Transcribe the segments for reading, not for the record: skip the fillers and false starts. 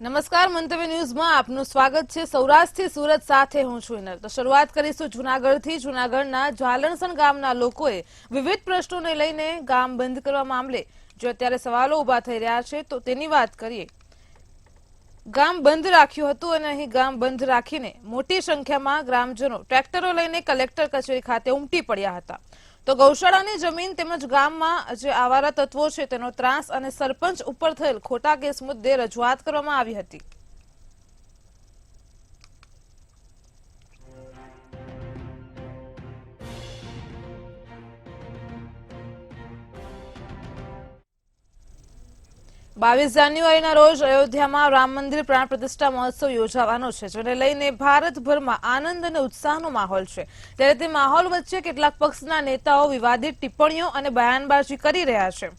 નમસ્કાર મંતવ્ય ન્યૂઝમાં આપનું સ્વાગત છે। સૌરાષ્ટ્રથી સુરત સાથે હું છું ઇનર। તો શરૂઆત કરીશું જૂનાગઢથી। જૂનાગઢના ઝાલણસણ ગામના લોકોએ વિવિધ પ્રશ્નોને લઈને ગામ બંધ કરવા મામલે જો અત્યારે સવાલો ઊભા થઈ રહ્યા છે તો તેની વાત કરીએ। ગામ બંધ રાખ્યું હતું અને અહીં ગામ બંધ રાખીને મોટી સંખ્યામાં ગ્રામજનો ટ્રેક્ટરો લઈને કલેક્ટર કચેરી ખાતે ઉમટી પડ્યા હતા। તો ગૌશાળાની જમીન તેમજ ગામમાં જે આવારા તત્વો છે તેનો ત્રાસ અને સરપંચ ઉપર થયેલ ખોટા કેસ મુદ્દે રજૂઆત કરવામાં આવી હતી। બાવીસ જાન્યુઆરીના રોજ અયોધ્યામાં રામ મંદિર પ્રાણ પ્રતિષ્ઠા મહોત્સવ યોજાવાનો છે, જેને લઈને ભારતભરમાં આનંદ અને ઉત્સાહનો માહોલ છે। ત્યારે તે માહોલ વચ્ચે કેટલાક પક્ષના નેતાઓ વિવાદિત ટિપ્પણીઓ અને બયાનબાજી કરી રહ્યા છે।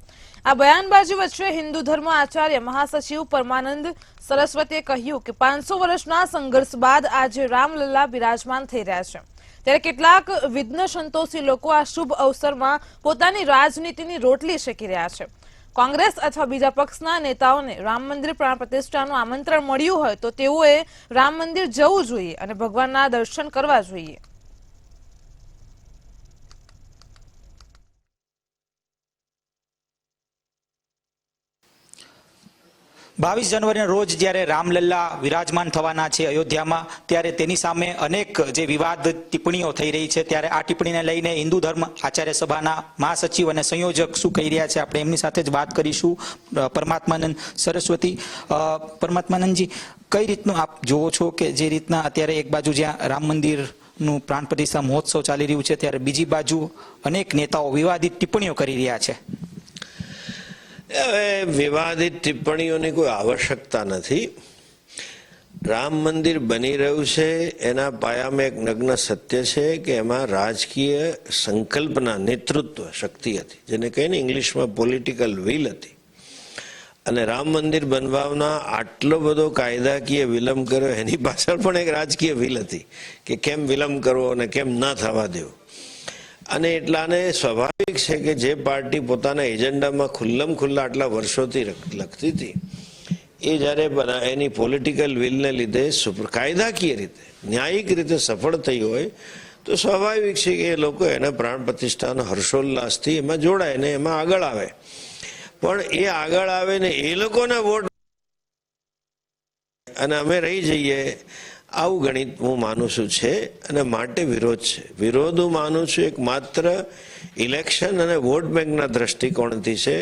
આ બયાનબાજી વચ્ચે હિન્દુ ધર્મ આચાર્ય મહાસચિવ પરમાનંદ સરસ્વતીએ કહ્યું કે 500 વર્ષના સંઘર્ષ બાદ આજે રામલલ્લા બિરાજમાન થઈ રહ્યા છે। ત્યારે કેટલાક વિઘ્ન સંતોષી લોકો આ શુભ અવસરમાં પોતાની રાજનીતિની રોટલી શેકી રહ્યા છે। કોંગ્રેસ અથવા બીજા પક્ષના નેતાઓને રામ મંદિર પ્રાણ પ્રતિષ્ઠાનું આમંત્રણ મળ્યું હોય તો તેઓએ રામ મંદિર જવું જોઈએ અને ભગવાનના દર્શન કરવા જોઈએ। 22 જાન્યુઆરીના રોજ જ્યારે રામલલ્લા વિરાજમાન થવાના છે અયોધ્યામાં, ત્યારે તેની સામે અનેક જે વિવાદ ટિપ્પણીઓ થઈ રહી છે, ત્યારે આ ટિપ્પણીને લઈને હિન્દુ ધર્મ આચાર્ય સભાના મહાસચિવ અને સંયોજક શું કહી રહ્યા છે આપણે એમની સાથે જ વાત કરીશું। પરમાત્માનંદ સરસ્વતી, પરમાત્માનંદજી, કઈ રીતનું આપ જોવો છો કે જે રીતના અત્યારે એક બાજુ જ્યાં રામ મંદિરનું પ્રાણ પ્રતિષ્ઠા મહોત્સવ ચાલી રહ્યું છે, ત્યારે બીજી બાજુ અનેક નેતાઓ વિવાદિત ટિપ્પણીઓ કરી રહ્યા છે? વિવાદિત ટિપ્પણીઓની કોઈ આવશ્યકતા નથી। રામ મંદિર બની રહ્યું છે એના પાયામાં એક નગ્ન સત્ય છે કે એમાં રાજકીય સંકલ્પના, નેતૃત્વ શક્તિ હતી, જેને કહીને ઇંગ્લિશમાં પોલિટિકલ વિલ હતી। અને રામ મંદિર બનવાના આટલો બધો કાયદાકીય વિલંબ કર્યો એની પાછળ પણ એક રાજકીય વિલ હતી કે કેમ વિલંબ કરવો અને કેમ ના થવા દેવો। અને એટલાને સ્વાભાવિક છે કે જે પાર્ટી પોતાના એજન્ડામાં ખુલ્લમ ખુલ્લા આટલા વર્ષોથી લખતી હતી એ જ્યારે એની પોલિટિકલ વિલને લીધે કાયદાકીય રીતે, ન્યાયિક રીતે સફળ થઈ હોય તો સ્વાભાવિક છે કે એ લોકો એના પ્રાણ પ્રતિષ્ઠાનો હર્ષોલ્લાસથી એમાં જોડાય ને એમાં આગળ આવે। પણ એ આગળ આવે ને એ લોકોના વોટ અને અમે રહી જઈએ, આવું ગણિત હું માનું છું છે અને માટે વિરોધ છે। વિરોધ હું માનું છું એક માત્ર ઇલેક્શન અને વોટ બેંકના દ્રષ્ટિકોણથી છે,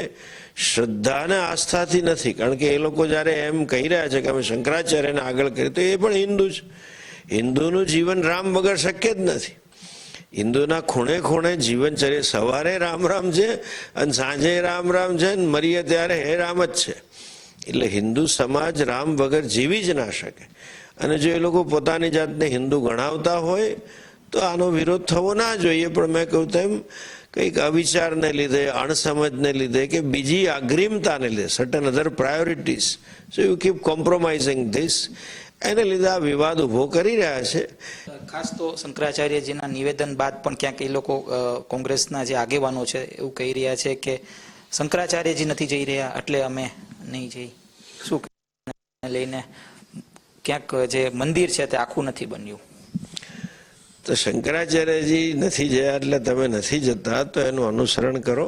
શ્રદ્ધા અને આસ્થાથી નથી। કારણ કે એ લોકો જ્યારે એમ કહી રહ્યા છે કે અમે શંકરાચાર્યને આગળ કરીએ તો એ પણ હિન્દુ છે। હિન્દુનું જીવન રામ વગર શક્ય જ નથી। હિન્દુના ખૂણે ખૂણે જીવનચર્યા સવારે રામ રામ છે અને સાંજે રામ રામ છે અને મરીએ ત્યારે હે રામ જ છે। એટલે હિન્દુ સમાજ રામ વગર જીવી જ ના શકે। અને જો એ લોકો પોતાની જાતને હિન્દુ ગણાવતા હોય તો આનો વિરોધ થવો ના જોઈએ। પણ મેં કહ્યું તેમ કંઈક અવિચારને લીધે, અણસમજને લીધે કે બીજી અગ્રિમતાને લીધે, certain other priorities, so you keep compromising this, એને લીધે આ વિવાદ ઊભો કરી રહ્યા છે। ખાસ તો શંકરાચાર્યજીના નિવેદન બાદ પણ ક્યાંક એ લોકો કોંગ્રેસના જે આગેવાનો છે એવું કહી રહ્યા છે કે શંકરાચાર્યજી નથી જઈ રહ્યા એટલે અમે નહીં જઈ। શું લઈને ક્યાંક જે મંદિર છે તે આખું નથી બન્યું? તો શંકરાચાર્યજી નથી જયા એટલે તમે નથી જતા તો એનું અનુસરણ કરો।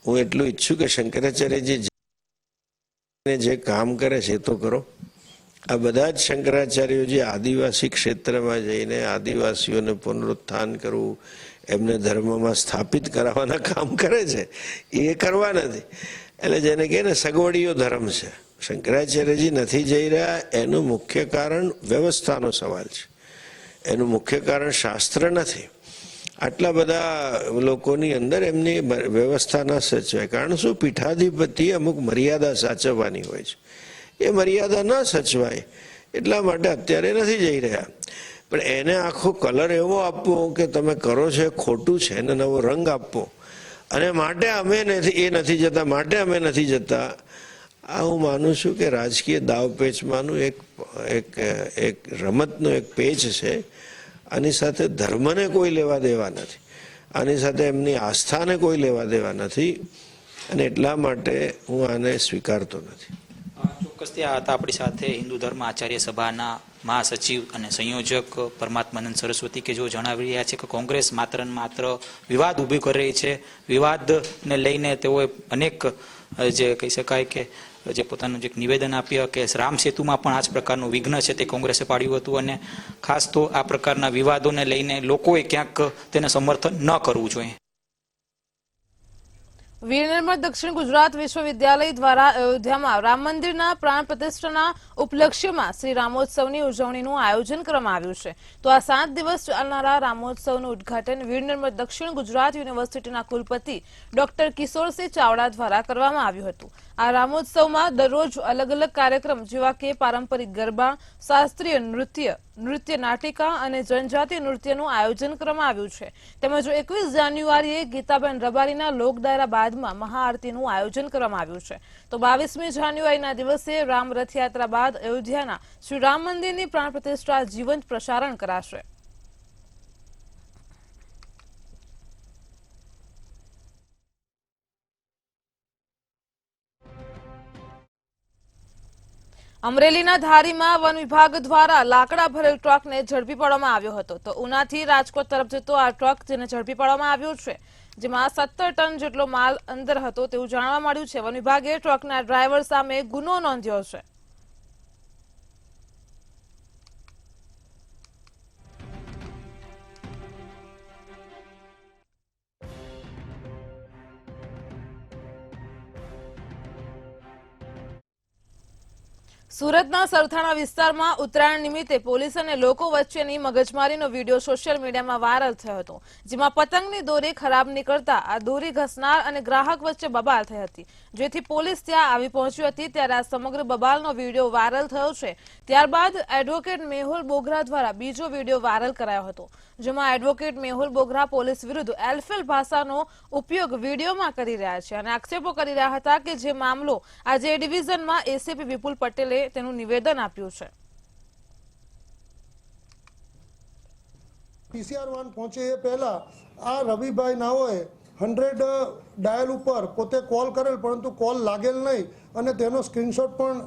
હું એટલું ઈચ્છું કે શંકરાચાર્યજી જે કામ કરે છે તો કરો। આ બધા જ શંકરાચાર્યો જે આદિવાસી ક્ષેત્રમાં જઈને આદિવાસીઓને પુનરુત્થાન કરવું, એમને ધર્મમાં સ્થાપિત કરાવવાના કામ કરે છે, એ કરવા નથી। એટલે જેને કહે ને સગવડીયો ધર્મ છે। શંકરાચાર્યજી નથી જઈ રહ્યા એનું મુખ્ય કારણ વ્યવસ્થાનો સવાલ છે, એનું મુખ્ય કારણ શાસ્ત્ર નથી। આટલા બધા લોકોની અંદર એમની વ્યવસ્થા ન સચવાય। કારણ શું, પીઠાધિપતિ અમુક મર્યાદા સાચવવાની હોય છે, એ મર્યાદા ન સચવાય એટલા માટે અત્યારે નથી જઈ રહ્યા। પણ એને આખો કલર એવો આપવો કે તમે કરો છો ખોટું છે, એને નવો રંગ આપવો અને માટે અમે એ નથી જતા, માટે અમે નથી જતા, આ હું માનું છું કે રાજકીય દાવપેચમાંનું એક રમતનું એક પેચ છે। આની સાથે ધર્મને કોઈ લેવા દેવા નથી, આની સાથે એમની આસ્થાને કોઈ લેવા દેવા નથી અને એટલા માટે હું આને સ્વીકારતો નથી। ચોક્કસથી આ હતા આપણી સાથે હિન્દુ ધર્મ આચાર્ય સભાના મહાસચિવ અને સંયોજક પરમાત્માનંદ સરસ્વતી કે જો જણાવી રહ્યા છે કે કોંગ્રેસ માત્ર ને માત્ર વિવાદ ઊભી કરી રહી છે. વિવાદને લઈને તેઓએ અનેક જે કહી શકાય કે જે પોતાનું જે નિવેદન આપ્યું કે રામ સેતુમાં પણ આ જ પ્રકારનું વિઘ્ન છે તે કોંગ્રેસે પાડ્યું હતું અને ખાસ તો આ પ્રકારના વિવાદોને લઈને લોકોએ ક્યાંક તેને સમર્થન ન કરવું જોઈએ. વીર નિર્મળ દક્ષિણ ગુજરાત વિશ્વવિદ્યાલય દ્વારા અયોધ્યામાં રામ મંદિરના પ્રાણ પ્રતિષ્ઠાના ઉપલક્ષ્યમાં શ્રી રામોત્સવની ઉજવણીનું આયોજન કરવામાં આવ્યું છે. તો આ 7 દિવસ ચાલનારા રામોત્સવનું ઉદ્ઘાટન વીર નિર્મળ દક્ષિણ ગુજરાત યુનિવર્સિટીના કુલપતિ ડોક્ટર કિશોરસિંહ ચાવડા દ્વારા કરવામાં આવ્યું હતું. આ રામોત્સવમાં દરરોજ અલગ અલગ કાર્યક્રમ જેવા કે પારંપરિક ગરબા, શાસ્ત્રીય નૃત્ય નાટિકા અને જનજાતિ નૃત્યનું આયોજન કરવામાં આવ્યું છે. તેમજ 21 જાન્યુઆરીએ ગીતાબેન રબારીના લોકડાયરા બાદમાં મહાઆરતીનું આયોજન કરવામાં આવ્યું છે. તો 22મી જાન્યુઆરીના દિવસે રામ રથયાત્રા બાદ અયોધ્યાના શ્રી રામ મંદિરની પ્રાણ પ્રતિષ્ઠા જીવંત પ્રસારણ કરાશે. અમરેલીના ધારીમાં વન વિભાગ દ્વારા લાકડા ભરેલ ટ્રકને ઝડપી પાડવામાં આવ્યો હતો. તો ઉનાથી રાજકોટ તરફ જતો આ ટ્રક જેને ઝડપી પાડવામાં આવ્યો છે, જેમાં 17 ટન જેટલો માલ અંદર હતો તેવું જાણવા મળ્યું છે. વન વિભાગે ટ્રકના ડ્રાઈવર સામે ગુનો નોંધ્યો છે. સુરતના સરથાણા વિસ્તારમાં ઉત્તરાયણ નિમિત્તે પોલીસ અને લોકો વચ્ચેની મગજમારીનો વિડીયો સોશિયલ મીડિયામાં વાયરલ થયો હતો, જેમાં પતંગની દોરી ખરાબ નીકળતા આ દોરી ઘસનાર અને ગ્રાહક વચ્ચે બબાલ થઈ હતી, જેથી પોલીસ ત્યાં આવી પહોંચી હતી. ત્યારે આ સમગ્ર બબાલનો વિડીયો વાયરલ થયો છે. ત્યારબાદ એડવોકેટ મેહુલ બોગરા દ્વારા બીજો વિડીયો વાયરલ કરાયો હતો, જેમાં એડવોકેટ મેહુલ બોગરા પોલીસ વિરુદ્ધ એલફેલ ભાષાનો ઉપયોગ વિડીયોમાં કરી રહ્યા છે અને આક્ષેપો કરી રહ્યા હતા કે જે મામલો આજે એ ડિવિઝનમાં એસીપી વિપુલ પટેલે તેનું નિવેદન આપ્યું છે. પીસીઆર વાન પહોંચે એ પહેલા આ રવિભાઈ નાઓએ 100 ડાયલ ઉપર પોતે કોલ કરેલ, પરંતુ કોલ લાગેલ નહીં અને તેનો સ્ક્રીનશોટ પણ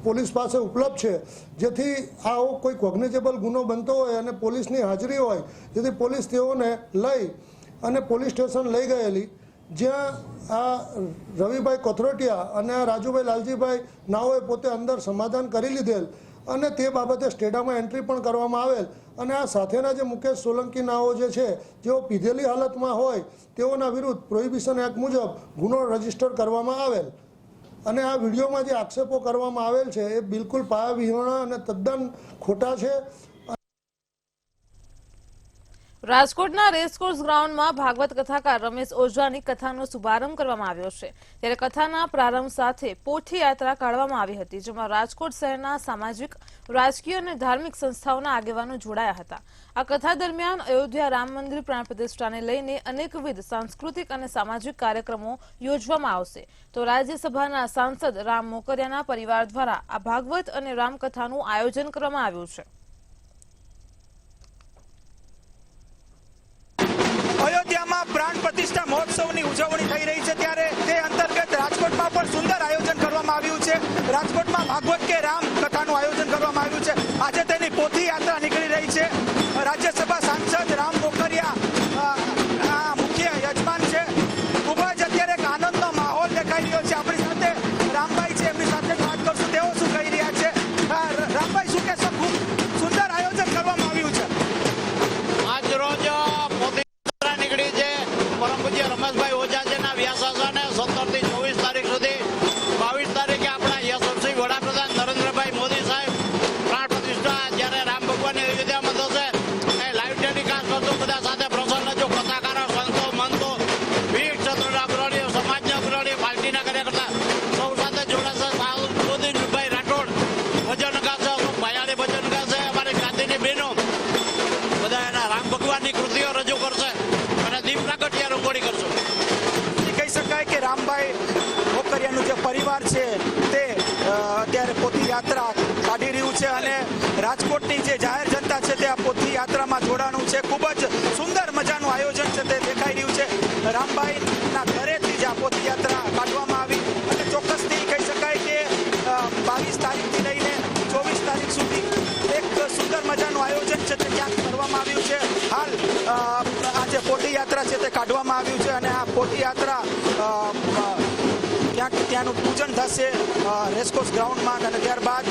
પોલીસ પાસે ઉપલબ્ધ છે, જેથી આવો કોઈ કોગ્નિઝેબલ ગુનો બનતો હોય અને પોલીસની હાજરી હોય, જેથી પોલીસ તેઓને લઈ અને પોલીસ સ્ટેશન લઈ ગયેલી, જ્યાં આ રવિભાઈ કોથરોટિયા અને આ રાજુભાઈ લાલજીભાઈ નાઓએ પોતે અંદર સમાધાન કરી લીધેલ અને તે બાબતે સ્ટેડામાં એન્ટ્રી પણ કરવામાં આવેલ. અને આ સાથેના જે મુકેશ સોલંકી નાઓ જે છે, જેઓ પીધેલી હાલતમાં હોય તેઓના વિરુદ્ધ પ્રોહિબિશન એક્ટ મુજબ ગુનો રજીસ્ટર કરવામાં આવેલ. અને આ વિડીયોમાં જે આક્ષેપો કરવામાં આવેલ છે એ બિલકુલ પાયાવિહોણા અને તદ્દન ખોટા છે. રાજકોટના રેસકોર્સ ગ્રાઉન્ડમાં ભાગવત કથાકાર રમેશ ઓઝાની કથાનો શુભારંભ કરવામાં આવ્યો છે. ત્યારે કથાના પ્રારંભ સાથે પોથી યાત્રા કાઢવામાં આવી હતી, જેમાં રાજકોટ શહેરના સામાજિક, રાજકીય અને ધાર્મિક સંસ્થાઓના આગેવાનો જોડાયા હતા. આ કથા દરમિયાન અયોધ્યા રામ મંદિર પ્રાણ પ્રતિષ્ઠાને લઈને અનેકવિધ સાંસ્કૃતિક અને સામાજિક કાર્યક્રમો યોજવામાં આવશે. તો રાજ્યસભાના સાંસદ રામ મોકરિયાના પરિવાર દ્વારા આ ભાગવત અને રામકથાનું આયોજન કરવામાં આવ્યું છે. અયોધ્યામાં પ્રાણ પ્રતિષ્ઠા મહોત્સવની ઉજવણી થઈ રહી છે, ત્યારે તે અંતર્ગત રાજકોટમાં પણ સુંદર આયોજન કરવામાં આવ્યું છે. રાજકોટમાં ભાગવત કે રામ કથાનું આયોજન કરવામાં આવ્યું છે. આજે તેની પોથી યાત્રા નીકળી રહી છે. રાજ્યસભા સાંસદ રામ મોકરિયા આ મુખ્ય યજમાન છે. ખૂબ જ અત્યારે એક આનંદનો માહોલ દેખાઈ રહ્યો છે. આપણી સાથે રામભાઈ છે, એમની સાથે વાત કરશું, તેઓ શું કહી રહ્યા છે. રામભાઈ, શું કહેશો? ખૂબ સુંદર આયોજન કરવામાં આવ્યું છે. આજ રોજ નીકળી છે પરમ પૂજ્ય રમેશભાઈ ઓઝાજીના વ્યાસાસને 17 થી 24 તારીખ સુધી 22 તારીખે આપણા યશસ્વી વડાપ્રધાન નરેન્દ્રભાઈ મોદી સાહેબ પ્રાણ પ્રતિષ્ઠા જ્યારે રામ ભગવાનની અયોધ્યામાં થશે એ લાઈવ ટેલિકાસ્ટ કરશું. બધા સાથે પ્રસન્ન જો કથાકારો, સંતો, મંતો, વીર ક્ષત્રિય અગ્રણીઓ, સમાજના અગ્રણીઓ, પાર્ટીના કાર્યકર્તા સૌ સાથે જોડાશે. મોદીભાઈ રાઠોડ ભજન ગાશે, ભયાળી ભજન ગાશે, અમારી ગાંધીની બહેનો બધા એના રામ ભગવાનની કૃતિઓ રજૂ કરશે. કહી શકાય કે રામભાઈ મોકરિયાનું જે પરિવાર છે તે અત્યારે પોથી યાત્રા કાઢી રહ્યું છે અને રાજકોટની જે જાહેર જનતા છે તે આ પોથી યાત્રામાં જોડાણું છે. ખૂબ જ સુંદર મજાનું આયોજન છે તે દેખાઈ રહ્યું છે. રામભાઈના ઘરેથી જ આ પોથી યાત્રા કાઢવામાં આવી અને ચોક્કસથી કહી શકાય કે તે કાઢવામાં આવ્યું છે અને આ પોદયાત્રા ત્યાંનું પૂજન થશે રેસકોર્સ ગ્રાઉન્ડમાં અને ત્યારબાદ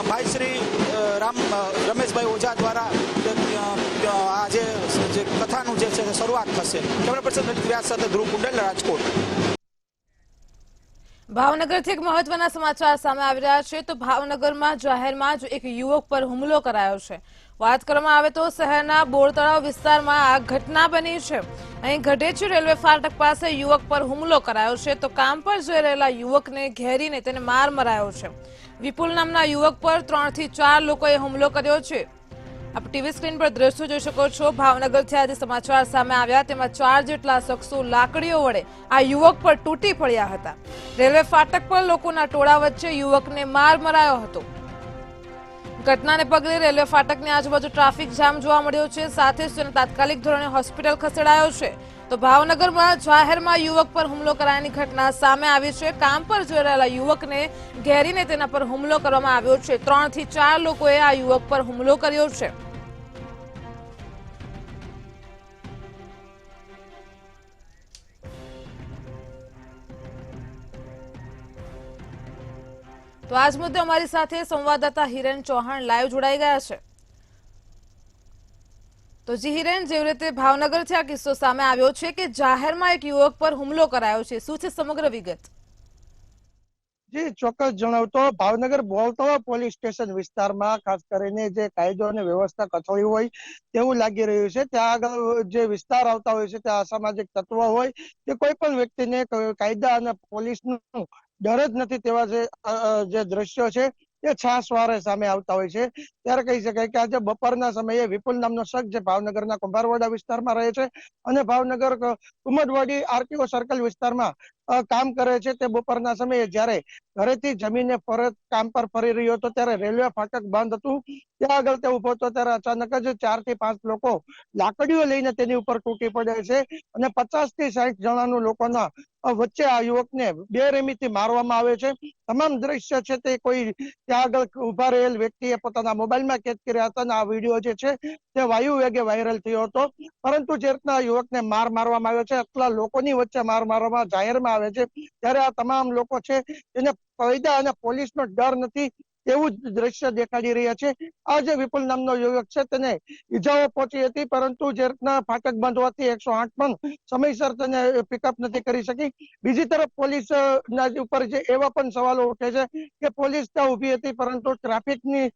ભાઈ શ્રી રમેશભાઈ ઓઝા દ્વારા આ જે કથાનું જે છે શરૂઆત થશે. કેમેરા પર્સન લલિત વ્યાસ સાથે ધ્રુવ કુંડલ, રાજકોટ. ભાવનગરથી એક મહત્વના સમાચાર સામે આવી રહ્યા છે. તો ભાવનગરમાં જાહેરમાં જ એક યુવક પર હુમલો કરાયો છે. વાત કરવામાં આવે તો શહેરના બોરતળાવ વિસ્તારમાં આ ઘટના બની છે. અહીં ગઢેચી રેલવે ફાટક પાસે યુવક પર હુમલો કરાયો છે. તો કામ પર જઈ રહેલા યુવકને ઘેરીને તેને માર મરાયો છે. વિપુલ નામના યુવક પર 3 થી 4 લોકોએ હુમલો કર્યો છે. આપ ટીવી સ્ક્રીન પર દ્રશ્યો જોઈ શકો છો. ભાવનગરથી આજે સમાચાર સામે આવ્યા તેમાં 4 જેટલા શખ્સો લાકડીઓ વડે આ યુવક પર તૂટી પડ્યા હતા. રેલવે ફાટક પર લોકોના ટોળા વચ્ચે યુવકને માર મરાયો હતો. ઘટનાને પગલે રેલવે ફાટકની આજુબાજુ ટ્રાફિક જામ જોવા મળ્યો છે. સાથે જ તેને તાત્કાલિક ધોરણે હોસ્પિટલ ખસેડાયો છે. તો ભાવનગરમાં જાહેરમાં યુવક પર હુમલો કરાયાની ઘટના સામે આવી છે. કામ પર જઈ રહેલા યુવકને ઘેરીને તેના પર હુમલો કરવામાં આવ્યો છે. 3 થી 4 લોકોએ આ યુવક પર હુમલો કર્યો છે. તો આજ મુદ્દે અમારી સાથે સંવાદદાતા હિરેન ચૌહાણ લાઈવ જોડાઈ ગયા છે. તો જી હિરેન, જેવી રીતે ભાવનગરથી આ કિસ્સો સામે આવ્યો છે કે જાહેરમાં એક યુવક પર હુમલો કરાયો છે, શું છે સમગ્ર વિગત? જી ચોક્કસ જણાવતો, ભાવનગર બોરતળાવ પોલીસ સ્ટેશન વિસ્તારમાં ખાસ કરીને જે કાયદો અને વ્યવસ્થા કથળી હોય તેવું લાગી રહ્યું છે. ત્યાં આગળ જે વિસ્તાર આવતા હોય છે ત્યાં અસામાજિક તત્વો હોય કે કોઈ પણ વ્યક્તિને કાયદા અને પોલીસનું ડર જ નથી તેવા જે દ્રશ્યો છે એ છાસવારે સામે આવતા હોય છે. ત્યારે કહી શકાય કે આજે બપોરના સમયે વિપુલ નામનો શખ્સ જે ભાવનગરના કુંભારવાડા વિસ્તારમાં રહે છે અને ભાવનગર કુમદવાડી આરટીઓ સર્કલ વિસ્તારમાં કામ કરે છે, તે બપોરના સમયે જ્યારે ઘરેથી જમીને પરત કામ પર ફરી રહ્યો હતો ત્યારે રેલવે ફાટક બંધ હતું. ત્યાં આગળ તે ઉભો હતો ત્યારે અચાનક જ 4 થી 5 લોકો લાકડીઓ લઈને તેની ઉપર તૂટી પડે છે અને 50 થી 60 જણાનું લોકોના વચ્ચે આ યુવકને બેરહેમીથી મારવામાં આવે છે. તમામ દ્રશ્ય છે તે કોઈ ત્યાં આગળ ઉભા રહેલ વ્યક્તિએ પોતાના મોબાઈલમાં કેદ કર્યા હતા અને આ વિડીયો જે છે તે વાયુ વેગે વાયરલ થયો હતો. પરંતુ જે રીતના યુવકને માર મારવામાં આવ્યો છે, આટલા લોકોની વચ્ચે માર મારવામાં જાહેરમાં આવે છે ત્યારે આ તમામ લોકો છે તેને કાયદા અને પોલીસનો ડર નથી એવું જ દ્રશ્ય દેખાડી રહ્યા છે. આ જે વિપુલ નામનો યુવક છે તેને ઈજાઓ પહોંચી હતી, પરંતુ જે રીતના ફાટક બંધ હોવાથી 108 પણ સમયસર તેને પિકઅપ નથી કરી શકી. બીજી તરફ પોલીસ ના ઉપર જે એવા પણ સવાલો ઉઠે છે કે પોલીસ ત્યાં ઉભી હતી પરંતુ ટ્રાફિકની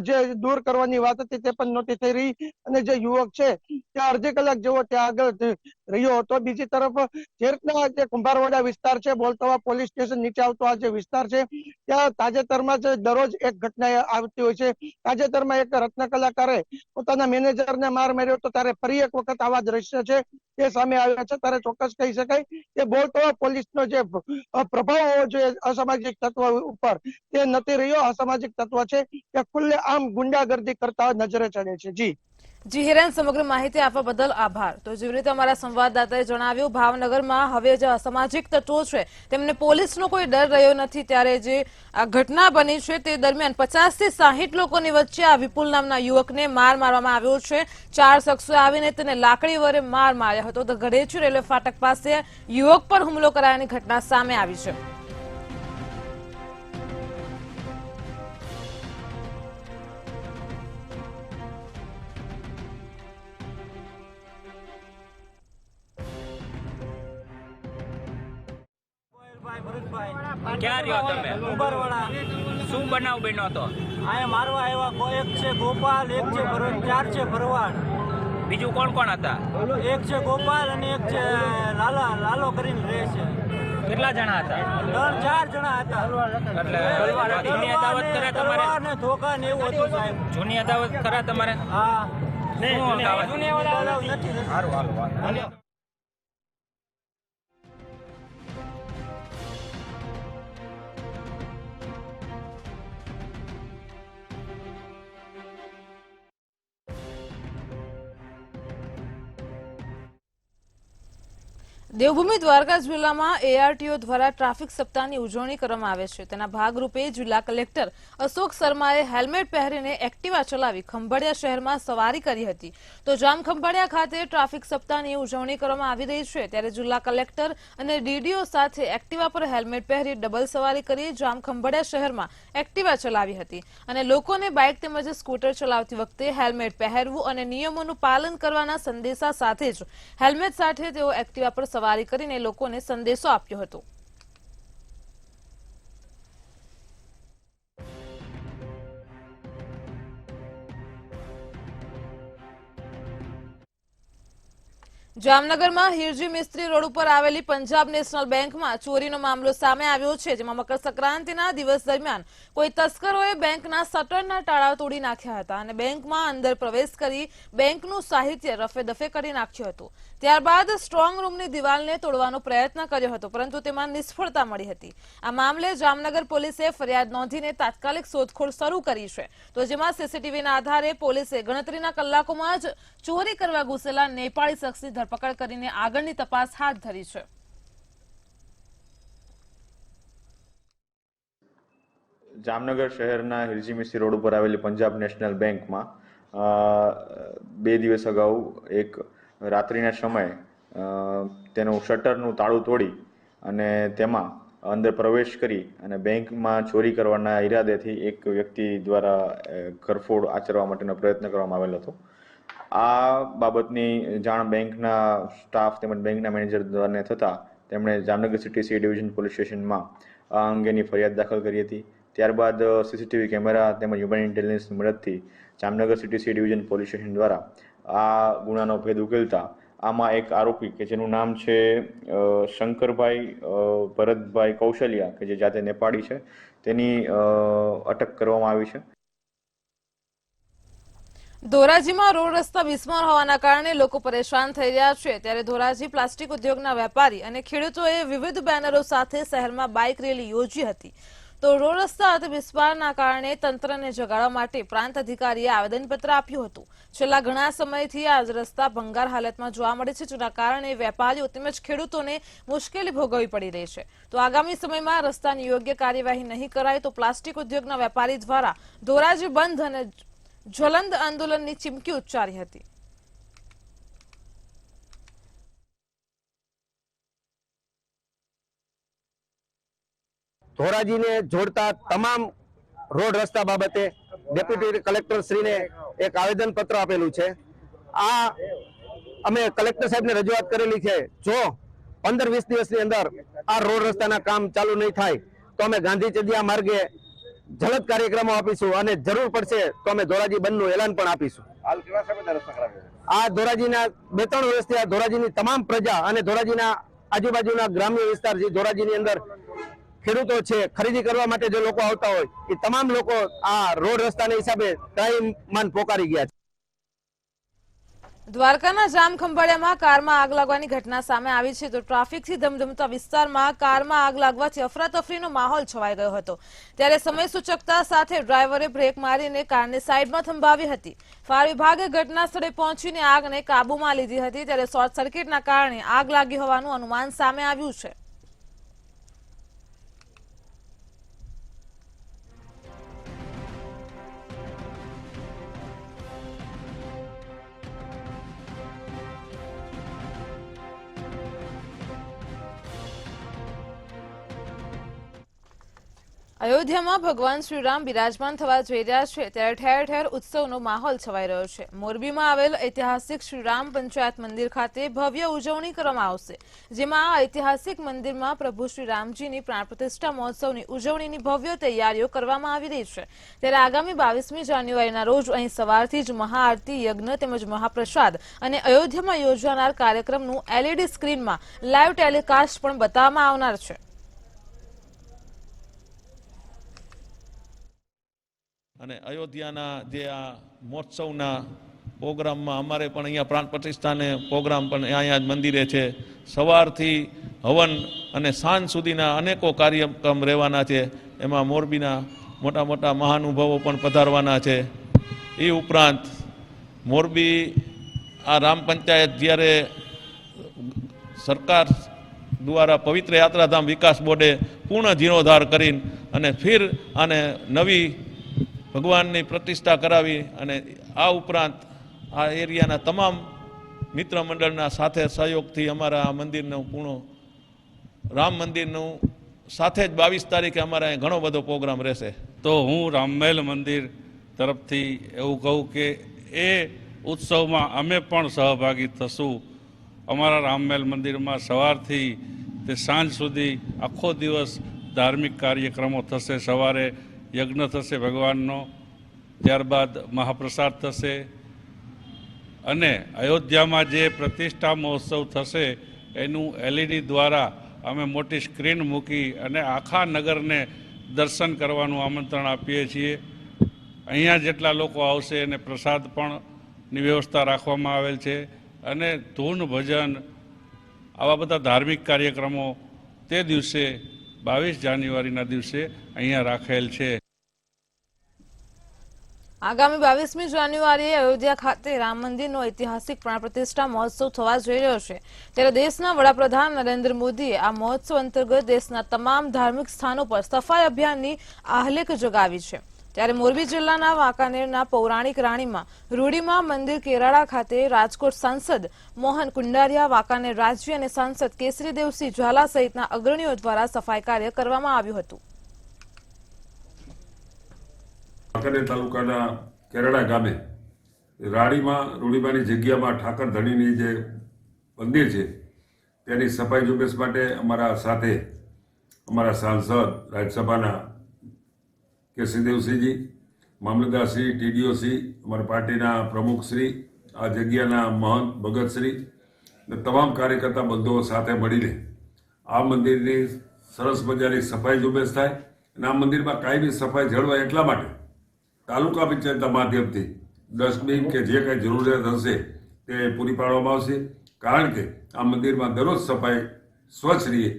જે દૂર કરવાની વાત હતી તે પણ નહોતી થઈ રહી અને જે યુવક છે ત્યાં અડધી કલાક જેવો ત્યાં આગળ રહ્યો હતો. બીજી તરફ જે રીતના જે કુંભારવાડા વિસ્તાર છે, બોરતળાવ પોલીસ સ્ટેશન નીચે આવતો આ જે વિસ્તાર છે ત્યાં તાજેતરમાં જ દરરોજ એક ઘટના આવતી હોય છે. તાજેતરમાં એક રત્ન કલાકારે પોતાના મેનેજરને માર માર્યો હતો ત્યારે ફરી એક વખત આવા દ્રશ્ય છે તે સામે આવ્યા છે. ત્યારે ચોક્કસ કહી શકાય કે બોરતળાવ પોલીસનો જે પ્રભાવ હોવો જોઈએ અસામાજિક તત્વ ઉપર તે નથી રહ્યો. અસામાજિક તત્વ છે તે ખુલ્લે આમ ગુંડાગર્દી કરતા નજરે ચડે છે. જી હિરેન, સમગ્ર માહિતી આપવા બદલ આભાર. તો જેવી રીતે અમારા સંવાદદાતાએ જણાવ્યું, ભાવનગરમાં હવે જે અસામાજિક તત્વો છે તેમને પોલીસનો કોઈ ડર રહ્યો નથી. ત્યારે જે આ ઘટના બની છે તે દરમિયાન 50 થી 60 લોકોની વચ્ચે આ વિપુલ નામના યુવકને માર મારવામાં આવ્યો છે. 4 શખ્સોએ આવીને તેને લાકડી વડે માર માર્યો હતો. તો ગઢેચી રેલવે ફાટક પાસે યુવક પર હુમલો કરાયાની ઘટના સામે આવી છે. ક્યાં રહ્યો તમે? કુંભારવાડા. શું બનાવ બન્યો હતો? અહીંયા મારવા આવ્યા એક છે ગોપાલ, એક છે ભરવાડ, 4 છે ભરવાડ. બીજું કોણ કોણ હતા? એક છે ગોપાલ અને એક છે લાલો કરીને રહે છે. કેટલા જણા હતા? 3-4 જણા હતા. એટલે જૂની અદાવત કરે તમારે? તલવાર ને ધોકા ને એવું હતું સાહેબ. જૂની અદાવત કરે તમારે? હા. શું અદાવત? જૂની અદાવત નથી. હાલો. દેવભૂમિ દ્વારકા જિલ્લામાં એઆરટીઓ દ્વારા ટ્રાફિક સપ્તાહની ઉજવણી કરવામાં આવે છે. તેના ભાગરૂપે જિલ્લા કલેક્ટર અશોક શર્માએ હેલ્મેટ પહેરીને એક્ટિવા ચલાવી ખંભાળિયા શહેરમાં સવારી કરી હતી. તો જામખંભાળિયા ખાતે ટ્રાફિક સપ્તાહની ઉજવણી કરવામાં આવી રહી છે, ત્યારે જિલ્લા કલેક્ટર અને ડીડીઓ સાથે એક્ટિવા પર હેલ્મેટ પહેરી ડબલ સવારી કરી જામખંભાળિયા શહેરમાં એક્ટિવા ચલાવી હતી અને લોકોને બાઇક તેમજ સ્કૂટર ચલાવતી વખતે હેલ્મેટ પહેરવું અને નિયમોનું પાલન કરવાના સંદેશા સાથે જ હેલ્મેટ સાથે તેઓ એક્ટિવા પર સવારી કરીને લોકોને સંદેશો આપ્યો હતો. જામનગરમાં હિરજી મિસ્ત્રી રોડ ઉપર આવેલી પંજાબ નેશનલ બેંકમાં ચોરીનો મામલો સામે આવ્યો છે, જેમાં મકર સંક્રાંતિના દિવસ દરમિયાન કોઈ તસ્કરોએ બેંકના શટરના તાળા તોડી નાખ્યા હતા અને બેંકમાં અંદર પ્રવેશ કરી બેંકનું સાહિત્ય રફેદફે કરી નાખ્યું હતું. ત્યારબાદ સ્ટ્રોંગ રૂમની દિવાલને તોડવાનો પ્રયત્ન કર્યો હતો, પરંતુ તેમાં નિષ્ફળતા મળી હતી. આ મામલે જામનગર પોલીસે ફરિયાદ નોંધીને તાત્કાલિક શોધખોળ શરૂ કરી છે. તો જેમાં સીસીટીવીના આધારે પોલીસે ગણતરીના કલાકોમાં જ ચોરી કરવા ઘૂસેલા નેપાળી શખ્સની ધરપકડ કરીને આગળની તપાસ હાથ ધરી છે. જામનગર શહેરના હિરજી મિસ્ત્રી રોડ ઉપર આવેલી પંજાબ નેશનલ બેંકમાં 2 દિવસ અગાઉ એક રાત્રિના સમયે તેનું શટરનું તાળું તોડી અને તેમાં અંદર પ્રવેશ કરી અને બેંકમાં ચોરી કરવાના ઈરાદેથી એક વ્યક્તિ દ્વારા ઘરફોડ આચરવા માટેનો પ્રયત્ન કરવામાં આવેલો હતો. આ બાબતની જાણ બેંકના સ્ટાફ તેમજ બેંકના મેનેજર દ્વારા થતાં તેમણે Jamnagar city C division police સ્ટેશનમાં આ અંગેની ફરિયાદ દાખલ કરી હતી. ત્યારબાદ સીસીટીવી કેમેરા તેમજ હ્યુમન ઇન્ટેલિજન્સની મદદથી Jamnagar city C division police station દ્વારા આ ગુનાનો ભેદ ઉકેલતા આમાં એક આરોપી કે જેનું નામ છે શંકરભાઈ ભરતભાઈ કૌશલિયા કે જે જાતે નેપાળી છે, તેની અટક કરવામાં આવી છે. ધોરાજીમાં રોડ રસ્તા બિસ્માર હોવાના કારણે લોકો પરેશાન થઈ રહ્યા છે, ત્યારે ધોરાજી પ્લાસ્ટિક ઉદ્યોગના વેપારી અને ખેડૂતોએ વિવિધ બેનરો સાથે શહેરમાં બાઇક રેલી યોજી હતી. તો રોડ રસ્તા અતિ બિસ્મારના કારણે તંત્રને જગાડવા માટે પ્રાંત અધિકારીએ આવેદનપત્ર આપ્યું હતું. છેલ્લા ઘણા સમયથી આ રસ્તા ભંગાર હાલતમાં જોવા મળે છે, જેના કારણે વેપારીઓ તેમજ ખેડૂતોને મુશ્કેલી ભોગવવી પડી રહી છે. તો આગામી સમયમાં રસ્તાની યોગ્ય કાર્યવાહી નહીં કરાય તો પ્લાસ્ટિક ઉદ્યોગના વેપારી દ્વારા ધોરાજી બંધ અને જ્વલંત આંદોલનની ચીમકી ઉચ્ચારી હતી. ધોરાજીને જોડતા તમામ રોડ રસ્તા બાબતે ડેપ્યુટી કલેક્ટર શ્રીને એક આવેદન પત્ર આપેલું છે. આ અમે કલેક્ટર સાહેબને રજૂઆત કરેલી છે. જો 15-20 દિવસની અંદર આ રોડ રસ્તાના કામ ચાલુ નહીં થાય તો અમે ગાંધી ચડિયા માર્ગે જલદ કાર્યક્રમો આપીશું અને જરૂર પડશે તો અમે ધોરાજી બંધનું એલાન પણ આપીશું. આ ધોરાજીના 2-3 વર્ષથી આ ધોરાજીની તમામ પ્રજા અને ધોરાજીના આજુબાજુના ગ્રામ્ય વિસ્તાર જે ધોરાજીની અંદર ખેડૂતો છે, ખરીદી કરવા માટે જે લોકો આવતા હોય એ તમામ લોકો આ રોડ રસ્તાના હિસાબે ત્રાહિમામ પોકારી ગયા છે. દ્વારકાના જામખંભાળિયામાં કારમાં આગ લાગવાની ઘટના સામે આવી છે. તો ટ્રાફિકથી ધમધમતા વિસ્તારમાં કારમાં આગ લાગવાથી અફરાતફરીનો માહોલ છવાઈ ગયો હતો. ત્યારે સમય સૂચકતા સાથે ડ્રાઈવરે બ્રેક મારીને કારને સાઈડમાં થંભાવી હતી. ફાયર વિભાગે ઘટના સ્થળે પહોંચીને આગને કાબૂમાં લીધી હતી. ત્યારે શોર્ટ સર્કિટના કારણે આગ લાગી હોવાનું અનુમાન સામે આવ્યું છે. અયોધ્યામાં ભગવાન શ્રીરામ બિરાજમાન થવા જઈ રહ્યા છે, ત્યારે ઠેર ઠેર ઉત્સવનો માહોલ છવાઈ રહ્યો છે. મોરબીમાં આવેલ ઐતિહાસિક શ્રીરામ પંચાયત મંદિર ખાતે ભવ્ય ઉજવણી કરવામાં આવશે, જેમાં આ ઐતિહાસિક મંદિરમાં પ્રભુ શ્રી રામજીની પ્રાણ પ્રતિષ્ઠા મહોત્સવની ઉજવણીની ભવ્ય તૈયારીઓ કરવામાં આવી રહી છે. ત્યારે આગામી 22મી જાન્યુઆરીના રોજ અહીં સવારથી જ મહાઆરતી, યજ્ઞ તેમજ મહાપ્રસાદ અને અયોધ્યામાં યોજાનાર કાર્યક્રમનું LED સ્ક્રીનમાં લાઈવ ટેલિકાસ્ટ પણ બતાવવામાં આવનાર છે. અને અયોધ્યાના જે આ મહોત્સવના પ્રોગ્રામમાં અમારે પણ અહીંયા પ્રાણ પ્રતિષ્ઠાને પ્રોગ્રામ પણ અહીંયા જ મંદિરે છે. સવારથી હવન અને સાંજ સુધીના અનેકો કાર્યક્રમ રહેવાના છે. એમાં મોરબીના મોટા મોટા મહાનુભાવો પણ પધારવાના છે. એ ઉપરાંત મોરબી આ રામ પંચાયત જ્યારે સરકાર દ્વારા પવિત્ર યાત્રાધામ વિકાસ બોર્ડે પૂર્ણ જીર્ણોદ્ધાર કરીને અને ફિર આને નવી ભગવાનની પ્રતિષ્ઠા કરાવી અને આ ઉપરાંત આ એરિયાના તમામ મિત્ર મંડળના સાથે સહયોગથી અમારા આ મંદિરનું પૂર્ણ રામ મંદિરનું સાથે જ 22 તારીખે અમારા અહીં ઘણો બધો પ્રોગ્રામ રહેશે. તો હું રામમહેલ મંદિર તરફથી એવું કહું કે એ ઉત્સવમાં અમે પણ સહભાગી થશું. અમારા રામમહેલ મંદિરમાં સવારથી તે સાંજ સુધી આખો દિવસ ધાર્મિક કાર્યક્રમો થશે. સવારે યજ્ઞ થશે ભગવાનનો, ત્યારબાદ મહાપ્રસાદ થશે અને અયોધ્યામાં જે પ્રતિષ્ઠા મહોત્સવ થશે એનું LED દ્વારા અમે મોટી સ્ક્રીન મૂકી અને આખા નગરને દર્શન કરવાનું આમંત્રણ આપીએ છીએ. અહીંયા જેટલા લોકો આવશે અને પ્રસાદ પણ ની વ્યવસ્થા રાખવામાં આવેલ છે અને ધૂન ભજન આવા બધા ધાર્મિક કાર્યક્રમો તે દિવસે 22 જાન્યુઆરીના દિવસે અહીંયા રાખેલ છે. આગામી 22મી જાન્યુઆરીએ અયોધ્યા ખાતે રામ મંદિરનો ઐતિહાસિક પ્રાણ પ્રતિષ્ઠા મહોત્સવ થવા જઈ રહ્યો છે. ત્યારે દેશના વડાપ્રધાન નરેન્દ્ર મોદીએ આ મહોત્સવ અંતર્ગત દેશના તમામ ધાર્મિક સ્થાનો પર સફાઈ અભિયાનની આહલેખ જગાવી છે. ત્યારે મોરબી જિલ્લાના વાંકાનેરના પૌરાણિક રાણીમાં રૂડીમાં મંદિર કેરાળા ખાતે રાજકોટ સાંસદ મોહન કુંડારિયા, વાંકાનેર રાજવી અને સાંસદ કેસરીદેવસિંહ ઝાલા સહિતના અગ્રણીઓ દ્વારા સફાઈ કાર્ય કરવામાં આવ્યું હતું. વાંકાનેર તાલુકાના કેરાળા ગામે રાણીમાં રૂડીમાની જગ્યામાં ઠાકર ધણીની જે મંદિર છે તેની સફાઈ ઝુંબેશ માટે અમારા સાથે અમારા સાંસદ રાજ્યસભાના કેસરીદેવસિંહજી, મામલતદારશ્રી, TDOશ્રી, અમારા પાર્ટીના પ્રમુખશ્રી, આ જગ્યાના મહંત ભગતશ્રી અને તમામ કાર્યકર્તા બંધુઓ સાથે મળીને આ મંદિરની સરસ મજાની સફાઈ ઝુંબેશ થાય અને આ મંદિરમાં કાયમી સફાઈ જળવાય એટલા માટે તાલુકા પંચાયતના માધ્યમથી ડસ્ટબિન કે જે કાંઈ જરૂરિયાત હશે તે પૂરી પાડવામાં આવશે. કારણ કે આ મંદિરમાં દરરોજ સફાઈ સ્વચ્છ રહે,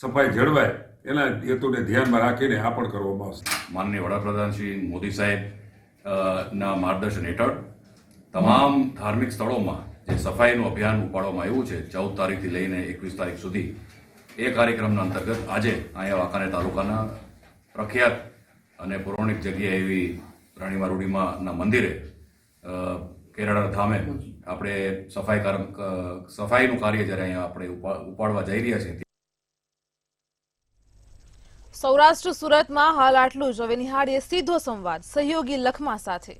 સફાઈ જળવાય એના હેતુને ધ્યાનમાં રાખીને આ પણ કરવામાં આવશે. માનનીય વડાપ્રધાન શ્રી મોદી સાહેબ ના માર્ગદર્શન હેઠળ તમામ ધાર્મિક સ્થળોમાં જે સફાઈનું અભિયાન ઉપાડવામાં આવ્યું છે 14 તારીખથી લઈને 21 તારીખ સુધી, એ કાર્યક્રમના અંતર્ગત આજે અહીંયા વાંકાનેર તાલુકાના પ્રખ્યાત અને પૌરાણિક જગ્યા એવી રાણીમાં રૂડીમાના મંદિરે કેરાળા ધામે આપણે સફાઈનું કાર્ય જ્યારે અહીંયા આપણે ઉપાડવા જઈ રહ્યા છીએ. સૌરાષ્ટ્ર સુરતમાં હાલ આટલું જ. હવે નિહાળીએ સીધો સંવાદ સહયોગી લખમા સાથે.